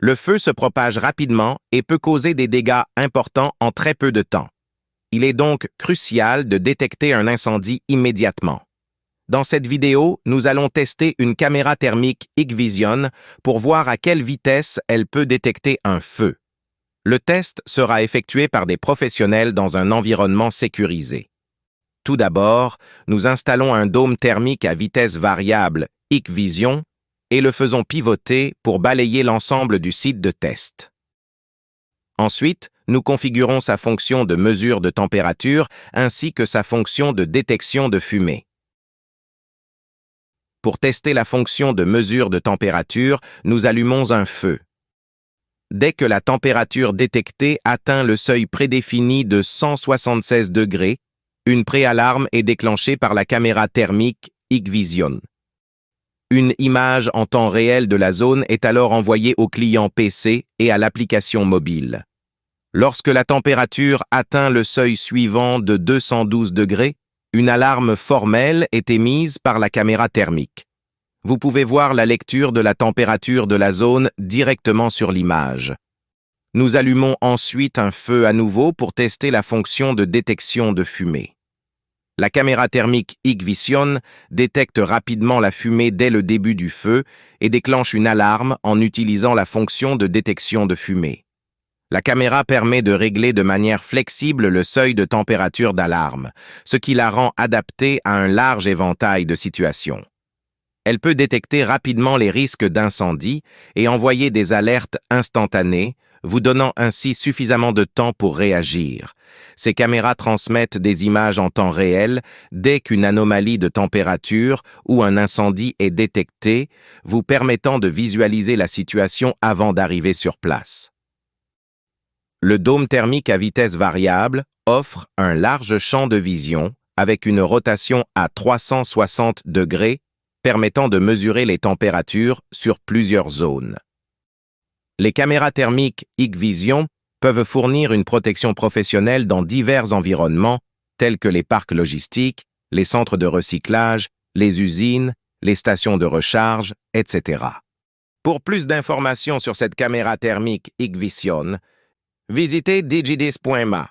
Le feu se propage rapidement et peut causer des dégâts importants en très peu de temps. Il est donc crucial de détecter un incendie immédiatement. Dans cette vidéo, nous allons tester une caméra thermique Hikvision pour voir à quelle vitesse elle peut détecter un feu. Le test sera effectué par des professionnels dans un environnement sécurisé. Tout d'abord, nous installons un dôme thermique à vitesse variable Hikvision et le faisons pivoter pour balayer l'ensemble du site de test. Ensuite, nous configurons sa fonction de mesure de température ainsi que sa fonction de détection de fumée. Pour tester la fonction de mesure de température, nous allumons un feu. Dès que la température détectée atteint le seuil prédéfini de 176 degrés, une préalarme est déclenchée par la caméra thermique Hikvision. Une image en temps réel de la zone est alors envoyée au client PC et à l'application mobile. Lorsque la température atteint le seuil suivant de 212 degrés, une alarme formelle est émise par la caméra thermique. Vous pouvez voir la lecture de la température de la zone directement sur l'image. Nous allumons ensuite un feu à nouveau pour tester la fonction de détection de fumée. La caméra thermique Hikvision détecte rapidement la fumée dès le début du feu et déclenche une alarme en utilisant la fonction de détection de fumée. La caméra permet de régler de manière flexible le seuil de température d'alarme, ce qui la rend adaptée à un large éventail de situations. Elle peut détecter rapidement les risques d'incendie et envoyer des alertes instantanées, vous donnant ainsi suffisamment de temps pour réagir. Ces caméras transmettent des images en temps réel dès qu'une anomalie de température ou un incendie est détecté, vous permettant de visualiser la situation avant d'arriver sur place. Le dôme thermique à vitesse variable offre un large champ de vision avec une rotation à 360 degrés permettant de mesurer les températures sur plusieurs zones. Les caméras thermiques Hikvision peuvent fournir une protection professionnelle dans divers environnements tels que les parcs logistiques, les centres de recyclage, les usines, les stations de recharge, etc. Pour plus d'informations sur cette caméra thermique Hikvision, visitez digidis.ma.